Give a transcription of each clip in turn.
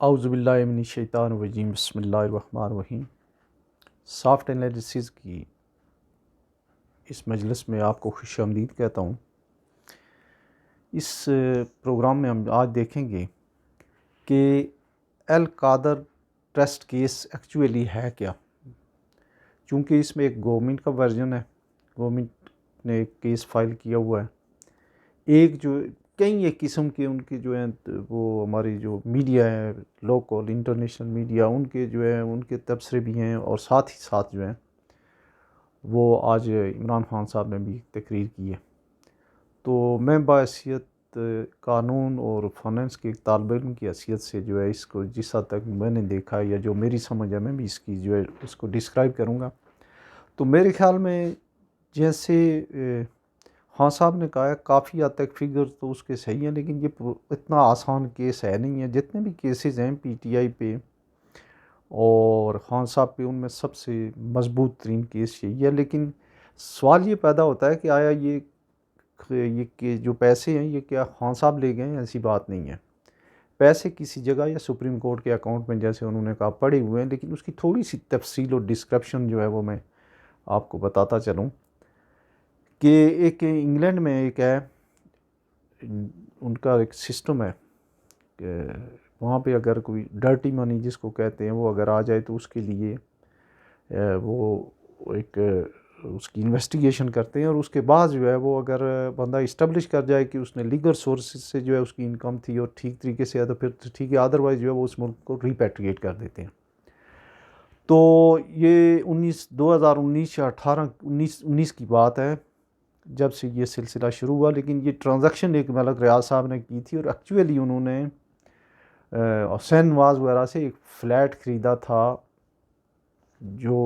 اعوذ باللہ من الشیطان الرجیم، بسم اللہ الرحمن الرحیم۔ سافٹ انالیسز کی اس مجلس میں آپ کو خوش آمدید کہتا ہوں۔ اس پروگرام میں ہم آج دیکھیں گے کہ القادر ٹرسٹ کیس ایکچولی ہے کیا، چونکہ اس میں ایک گورنمنٹ کا ورژن ہے، گورنمنٹ نے ایک کیس فائل کیا ہوا ہے، ایک جو کئی ایک قسم کے ان کے جو ہیں وہ ہماری جو میڈیا ہے، لوکل انٹرنیشنل میڈیا، ان کے جو ہے ان کے تبصرے بھی ہیں، اور ساتھ ہی ساتھ جو ہیں وہ آج عمران خان صاحب نے بھی تقریر کی ہے۔ تو میں بحیثیت قانون اور فائنانس کے ایک طالب علم کی حیثیت سے جو ہے اس کو جس حد تک میں نے دیکھا یا جو میری سمجھ ہے، میں بھی اس کی جو ہے اس کو ڈسکرائب کروں گا۔ تو میرے خیال میں جیسے خان صاحب نے کہا ہے، کافی حد تک فگر تو اس کے صحیح ہیں، لیکن یہ اتنا آسان کیس ہے نہیں ہے۔ جتنے بھی کیسز ہیں پی ٹی آئی پہ اور خان صاحب پہ، ان میں سب سے مضبوط ترین کیس یہی ہے۔ لیکن سوال یہ پیدا ہوتا ہے کہ آیا یہ کہ جو پیسے ہیں یہ کیا خان صاحب لے گئے ہیں؟ ایسی بات نہیں ہے۔ پیسے کسی جگہ یا سپریم کورٹ کے اکاؤنٹ میں، جیسے انہوں نے کہا، پڑے ہوئے ہیں، لیکن اس کی تھوڑی سی تفصیل اور ڈسکرپشن جو ہے وہ میں آپ کو بتاتا چلوں کہ ایک انگلینڈ میں ایک ہے، ان کا ایک سسٹم ہے کہ وہاں پہ اگر کوئی ڈرٹی منی جس کو کہتے ہیں وہ اگر آ جائے تو اس کے لیے وہ ایک اس کی انویسٹیگیشن کرتے ہیں، اور اس کے بعد جو ہے وہ اگر بندہ اسٹیبلش کر جائے کہ اس نے لیگل سورسز سے جو ہے اس کی انکم تھی اور ٹھیک طریقے سے ہے تو پھر ٹھیک ہے، ادروائز جو ہے وہ اس ملک کو ریپیٹریٹ کر دیتے ہیں۔ تو یہ 2019 یا 19 کی بات ہے جب سے یہ سلسلہ شروع ہوا، لیکن یہ ٹرانزیکشن ایک ملک ریاض صاحب نے کی تھی، اور ایکچولی انہوں نے حسین نواز وغیرہ سے ایک فلیٹ خریدا تھا جو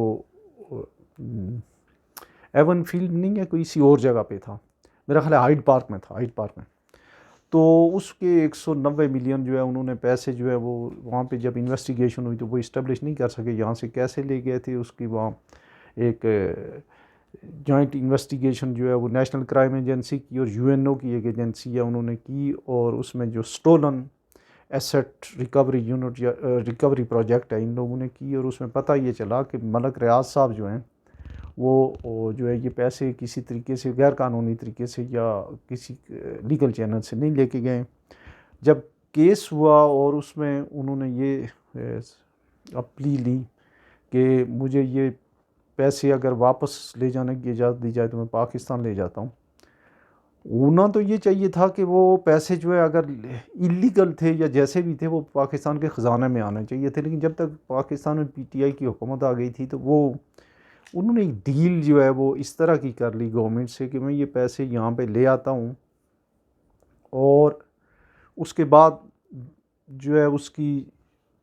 ایون فیلڈ نہیں ہے، کوئی اسی اور جگہ پہ تھا، میرا خیال ہے ہائیڈ پارک میں تھا، ہائیڈ پارک میں۔ تو اس کے 190 ملین جو ہے انہوں نے پیسے جو ہے وہ وہاں پہ جب انویسٹیگیشن ہوئی تو وہ اسٹیبلش نہیں کر سکے یہاں سے کیسے لے گئے تھے۔ اس کی وہاں ایک جوائنٹ انویسٹیگیشن جو ہے وہ نیشنل کرائم ایجنسی کی اور یو این او کی ایک ایجنسی ہے، انہوں نے کی، اور اس میں جو سٹولن ایسٹ ریکوری یونٹ یا ریکوری پروجیکٹ ہے ان لوگوں نے کی، اور اس میں پتہ یہ چلا کہ ملک ریاض صاحب جو ہیں وہ جو ہے یہ پیسے کسی طریقے سے غیر قانونی طریقے سے یا کسی لیگل چینل سے نہیں لے کے گئے۔ جب کیس ہوا اور اس میں انہوں نے یہ اپیل لی کہ مجھے یہ پیسے اگر واپس لے جانے کی اجازت دی جائے تو میں پاکستان لے جاتا ہوں، ہونا تو یہ چاہیے تھا کہ وہ پیسے جو ہے اگر اللیگل تھے یا جیسے بھی تھے وہ پاکستان کے خزانے میں آنے چاہیے تھے، لیکن جب تک پاکستان میں پی ٹی آئی کی حکومت آ گئی تھی تو وہ انہوں نے ایک ڈیل جو ہے وہ اس طرح کی کر لی گورنمنٹ سے کہ میں یہ پیسے یہاں پہ لے آتا ہوں، اور اس کے بعد جو ہے اس کی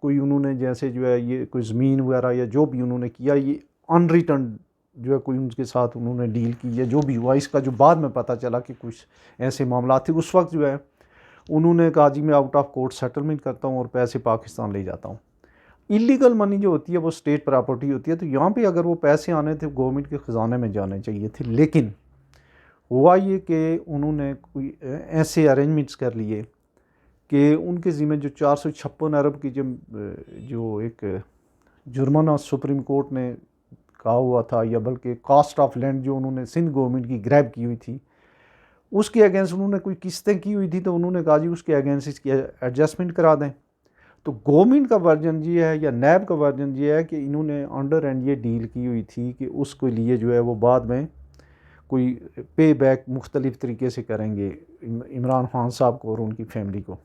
کوئی انہوں نے جیسے جو ہے یہ کوئی زمین وغیرہ یا جو بھی انہوں نے کیا، یہ ان ریٹرن جو ہے کوئی ان کے ساتھ انہوں نے ڈیل کی ہے جو بھی ہوا، اس کا جو بعد میں پتہ چلا کہ کچھ ایسے معاملات تھے، اس وقت جو ہے انہوں نے کہا جی میں آؤٹ آف کورٹ سیٹلمنٹ کرتا ہوں اور پیسے پاکستان لے جاتا ہوں۔ اللیگل منی جو ہوتی ہے وہ اسٹیٹ پراپرٹی ہوتی ہے، تو یہاں پہ اگر وہ پیسے آنے تھے گورنمنٹ کے خزانے میں جانے چاہیے تھے، لیکن ہوا یہ کہ انہوں نے کوئی ایسے ارینجمنٹس کر لیے کہ ان کے ذمہ جو 456 ارب کی جو ایک جرمانہ سپریم کورٹ نے کہا ہوا تھا، یا بلکہ کاسٹ آف لینڈ جو انہوں نے سندھ گورنمنٹ کی گریب کی ہوئی تھی اس کے اگینسٹ انہوں نے کوئی قسطیں کی ہوئی تھی، تو انہوں نے کہا جی اس کے اگینسٹ اس کی ایڈجسٹمنٹ کرا دیں۔ تو گورنمنٹ کا ورژن یہ ہے یا نیب کا ورژن یہ ہے کہ انہوں نے انڈر اینڈ یہ ڈیل کی ہوئی تھی کہ اس کے لیے جو ہے وہ بعد میں کوئی پے بیک مختلف طریقے سے کریں گے عمران خان صاحب کو اور ان کی فیملی کو۔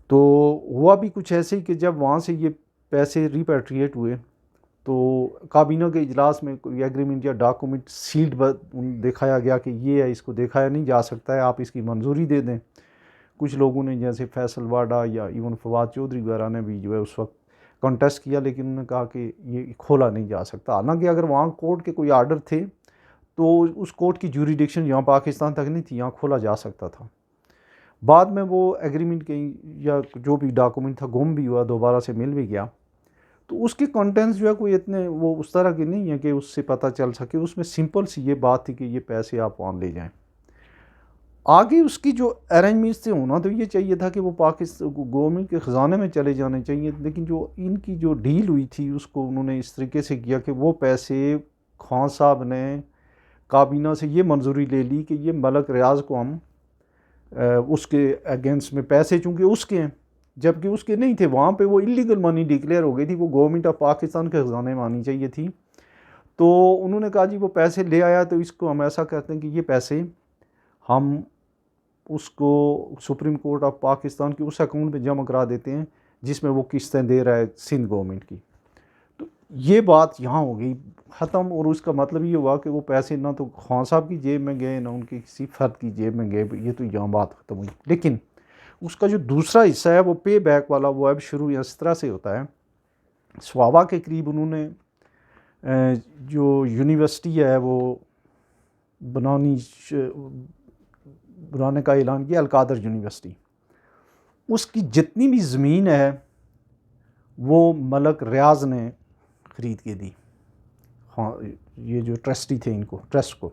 تو ہوا بھی کچھ ایسے ہی کہ جب وہاں سے یہ پیسے ریپیٹریٹ ہوئے تو کابینہ کے اجلاس میں کوئی ایگریمنٹ یا ڈاکومنٹ سیلڈ دکھایا گیا کہ یہ ہے، اس کو دیکھایا نہیں جا سکتا ہے، آپ اس کی منظوری دے دیں۔ کچھ لوگوں نے جیسے فیصل واڈا یا ایون فواد چودھری وغیرہ نے بھی جو ہے اس وقت کنٹیسٹ کیا، لیکن انہوں نے کہا کہ یہ کھولا نہیں جا سکتا، حالانکہ اگر وہاں کورٹ کے کوئی آرڈر تھے تو اس کورٹ کی جوریڈکشن یہاں پاکستان تک نہیں تھی، یہاں کھولا جا سکتا تھا۔ بعد میں وہ ایگریمنٹ کے یا جو بھی ڈاکومنٹ تھا گم بھی ہوا، دوبارہ سے مل بھی گیا، تو اس کے کنٹینٹس جو ہے کوئی اتنے وہ اس طرح کے نہیں ہیں کہ اس سے پتہ چل سکے۔ اس میں سمپل سی یہ بات تھی کہ یہ پیسے آپ وہاں لے جائیں۔ آگے اس کی جو ارینجمنٹس تھے ہونا تو یہ چاہیے تھا کہ وہ پاکستان گورنمنٹ کے خزانے میں چلے جانے چاہیے، لیکن جو ان کی جو ڈیل ہوئی تھی اس کو انہوں نے اس طریقے سے کیا کہ وہ پیسے خان صاحب نے کابینہ سے یہ منظوری لے لی کہ یہ ملک ریاض کو ہم اس کے اگینسٹ میں پیسے چونکہ اس کے ہیں جبکہ اس کے نہیں تھے، وہاں پہ وہ انلیگل منی ڈکلیئر ہو گئی تھی، وہ گورنمنٹ آف پاکستان کے خزانے میں آنی چاہیے تھی. تو انہوں نے کہا جی وہ پیسے لے آیا تو اس کو ہم ایسا کرتے ہیں کہ یہ پیسے ہم اس کو سپریم کورٹ آف پاکستان کی اس اکاؤنٹ میں جمع کرا دیتے ہیں جس میں وہ قسطیں دے رہا ہے سندھ گورنمنٹ کی. تو یہ بات یہاں ہو گئی ختم، اور اس کا مطلب یہ ہوا کہ وہ پیسے نہ تو خان صاحب کی جیب میں گئے نہ ان کے کسی فرد کی جیب میں گئے، یہ تو یہاں بات ختم ہوئی. لیکن اس کا جو دوسرا حصہ ہے وہ پے بیک والا، وہ اب شروع اس طرح سے ہوتا ہے. سوابا کے قریب انہوں نے جو یونیورسٹی ہے وہ بنانے کا اعلان کیا، القادر یونیورسٹی. اس کی جتنی بھی زمین ہے وہ ملک ریاض نے خرید کے دی، یہ جو ٹرسٹی تھے ان کو، ٹرسٹ کو.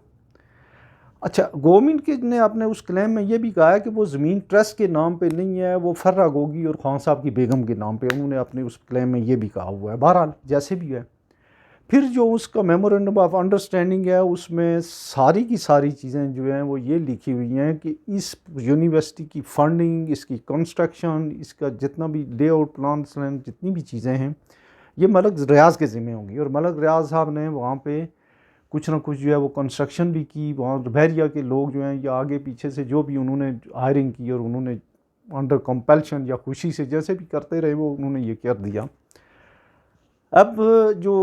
اچھا، گورنمنٹ کے نے اپنے اس کلیم میں یہ بھی کہا ہے کہ وہ زمین ٹرسٹ کے نام پہ نہیں ہے، وہ فرہ گوگی اور خان صاحب کی بیگم کے نام پہ، انہوں نے اپنے اس کلیم میں یہ بھی کہا ہوا ہے. بہرحال جیسے بھی ہے، پھر جو اس کا میمورینڈم آف انڈرسٹینڈنگ ہے اس میں ساری کی ساری چیزیں جو ہیں وہ یہ لکھی ہوئی ہیں کہ اس یونیورسٹی کی فنڈنگ، اس کی کنسٹرکشن، اس کا جتنا بھی لے آؤٹ پلانس ہیں، جتنی بھی چیزیں ہیں یہ ملک ریاض کے ذمہ ہوں گی. اور ملک ریاض صاحب نے وہاں پہ کچھ نہ کچھ جو ہے وہ کنسٹرکشن بھی کی. وہاں بحریہ کے لوگ جو ہیں یا آگے پیچھے سے جو بھی انہوں نے ہائرنگ کی اور انہوں نے انڈر کمپلشن یا خوشی سے جیسے بھی کرتے رہے وہ انہوں نے یہ کر دیا. اب جو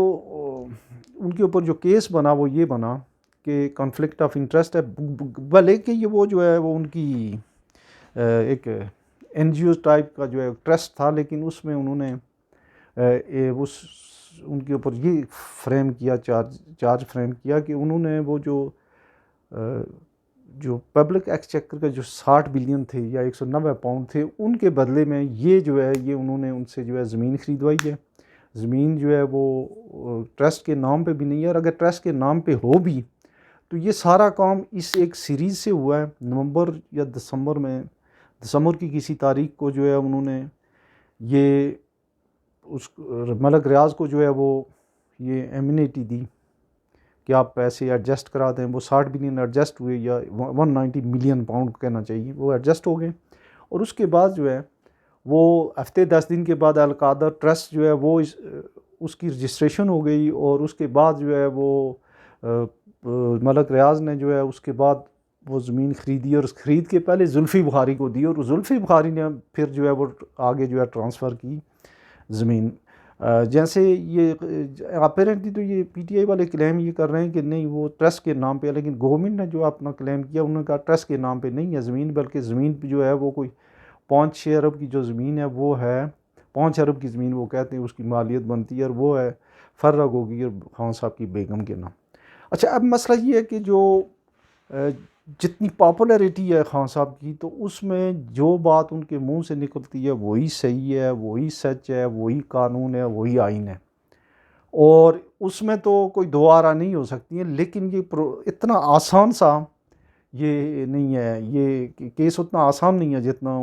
ان کے اوپر جو کیس بنا وہ یہ بنا کہ کنفلکٹ آف انٹرسٹ ہے، بھلے کہ یہ وہ جو ہے وہ ان کی ایک این جی او ٹائپ کا جو ہے ٹرسٹ تھا، لیکن اس میں انہوں نے ان کے اوپر یہ فریم کیا، چارج فریم کیا کہ انہوں نے وہ جو پبلک ایکسچیکر کا جو 60 بلین تھے یا 190 پاؤنڈ تھے ان کے بدلے میں یہ جو ہے یہ انہوں نے ان سے جو ہے زمین خریدوائی ہے. زمین جو ہے وہ ٹرسٹ کے نام پہ بھی نہیں ہے، اور اگر ٹرسٹ کے نام پہ ہو بھی تو یہ سارا کام اس ایک سیریز سے ہوا ہے. نومبر یا دسمبر کی کسی تاریخ کو جو ہے انہوں نے یہ اس ملک ریاض کو جو ہے وہ یہ ایمنیٹی دی کہ آپ پیسے ایڈجسٹ کرا دیں. وہ 60 بلین ایڈجسٹ ہوئے، یا 190 ملین پاؤنڈ کہنا چاہیے، وہ ایڈجسٹ ہو گئے. اور اس کے بعد جو ہے وہ ہفتے 10 دن کے بعد القادر ٹرسٹ جو ہے وہ اس کی رجسٹریشن ہو گئی. اور اس کے بعد جو ہے وہ ملک ریاض نے جو ہے اس کے بعد وہ زمین خریدی، اور اس خرید کے پہلے زلفی بخاری کو دی، اور زلفی بخاری نے پھر جو ہے وہ آگے جو ہے ٹرانسفر کی زمین. جیسے یہ اپیرنٹلی تو یہ پی ٹی آئی والے کلیم یہ کر رہے ہیں کہ نہیں وہ ٹرسٹ کے نام پہ ہے، لیکن گورنمنٹ نے جو اپنا کلیم کیا انہوں نے کہا ٹرسٹ کے نام پہ نہیں ہے زمین، بلکہ زمین جو ہے وہ کوئی 5-6 ارب کی جو زمین ہے وہ ہے 5 ارب کی زمین وہ کہتے ہیں اس کی مالیت بنتی ہے، اور وہ ہے فرہ گوگی اور خان صاحب کی بیگم کے نام. اچھا، اب مسئلہ یہ ہے کہ جو جتنی پاپولیرٹی ہے خان صاحب کی تو اس میں جو بات ان کے منہ سے نکلتی ہے وہی صحیح ہے، وہی سچ ہے، وہی قانون ہے، وہی آئین ہے، اور اس میں تو کوئی دو آرا نہیں ہو سکتی ہیں. لیکن یہ اتنا آسان سا یہ نہیں ہے، یہ کیس اتنا آسان نہیں ہے جتنا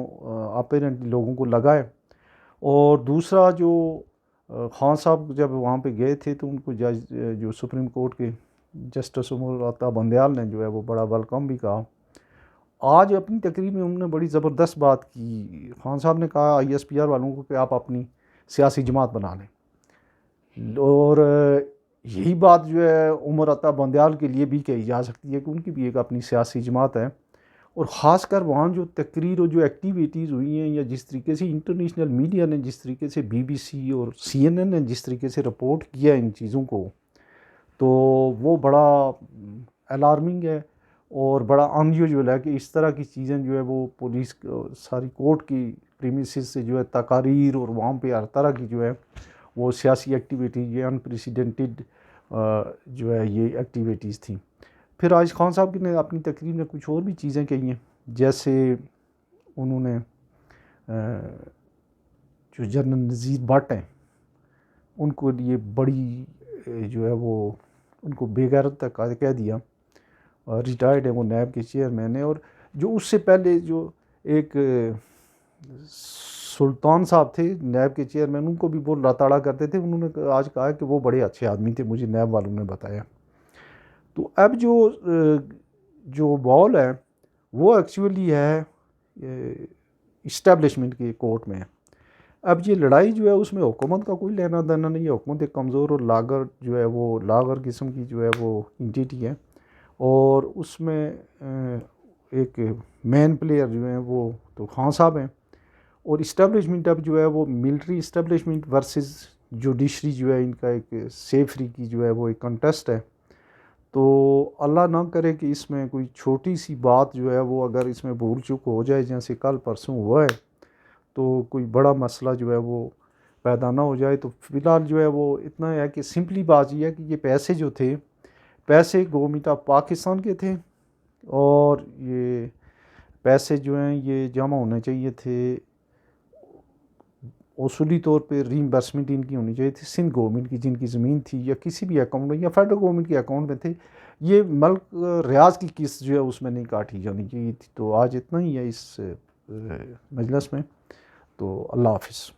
اپیرنٹلی لوگوں کو لگا ہے. اور دوسرا جو خان صاحب جب وہاں پہ گئے تھے تو ان کو جج جو سپریم کورٹ کے جسٹس عمر عطا بندیال نے جو ہے وہ بڑا ویلکم بھی کہا. آج اپنی تقریر میں انہوں نے بڑی زبردست بات کی. خان صاحب نے کہا آئی ایس پی آر والوں کو کہ آپ اپنی سیاسی جماعت بنا لیں، اور یہی بات جو ہے عمر عطا بندیال کے لیے بھی کہی جا سکتی ہے کہ ان کی بھی ایک اپنی سیاسی جماعت ہے. اور خاص کر وہاں جو تقریر اور جو ایکٹیویٹیز ہوئی ہیں، یا جس طریقے سے انٹرنیشنل میڈیا نے جس طریقے سے بی بی سی اور سی این این نے جس طریقے سے رپورٹ کیا ان چیزوں کو، تو وہ بڑا الارمنگ ہے اور بڑا انیوژول ہے کہ اس طرح کی چیزیں جو ہے وہ پولیس ساری کورٹ کی پریمیسز سے جو ہے تقاریر اور وہاں پہ ہر طرح کی جو ہے وہ سیاسی ایکٹیویٹی، یہ انپریسیڈنٹڈ جو ہے یہ ایکٹیویٹیز تھیں. پھر آج خان صاحب نے اپنی تقریر میں کچھ اور بھی چیزیں کہی ہیں، جیسے انہوں نے جو جنرل نذیر بٹ ہیں ان کو لیے بڑی جو ہے وہ ان کو بے غیرت تک کہہ دیا، ریٹائرڈ ہیں وہ نیب کے چیئرمین ہیں. اور جو اس سے پہلے جو ایک سلطان صاحب تھے نیب کے چیئرمین، ان کو بھی وہ لتاڑا کرتے تھے، انہوں نے آج کہا کہ وہ بڑے اچھے آدمی تھے، مجھے نیب والوں نے بتایا. تو اب جو بال ہے وہ ایکچولی ہے اسٹیبلشمنٹ کے کورٹ میں ہے. اب یہ لڑائی جو ہے اس میں حکومت کا کوئی لینا دینا نہیں ہے، حکومت ایک کمزور اور لاغر جو ہے وہ لاغر قسم کی جو ہے وہ انٹیٹی ہے، اور اس میں ایک مین پلیئر جو ہیں وہ تو خان صاحب ہیں، اور اسٹیبلشمنٹ اب جو ہے وہ ملٹری اسٹیبلشمنٹ ورسز جوڈیشری جو ہے ان کا ایک سیفری کی جو ہے وہ ایک کنٹیسٹ ہے. تو اللہ نہ کرے کہ اس میں کوئی چھوٹی سی بات جو ہے وہ اگر اس میں بھول چوک ہو جائے جیسے کل پرسوں ہوا ہے تو کوئی بڑا مسئلہ جو ہے وہ پیدا نہ ہو جائے. تو فی الحال جو ہے وہ اتنا ہے کہ سمپلی بات یہ ہے کہ یہ پیسے جو تھے پیسے گورنمنٹ آف پاکستان کے تھے، اور یہ پیسے جو ہیں یہ جمع ہونے چاہیے تھے اصولی طور پہ ریمبرسمنٹ ان کی ہونی چاہیے تھی سندھ گورنمنٹ کی، جن کی زمین تھی یا کسی بھی اکاؤنٹ میں یا فیڈرل گورنمنٹ کے اکاؤنٹ میں تھے. یہ ملک ریاض کی قسط جو ہے اس میں نہیں کاٹی جانی چاہیے تھی. تو آج اتنا ہی ہے اس مجلس میں. تو اللہ حافظ.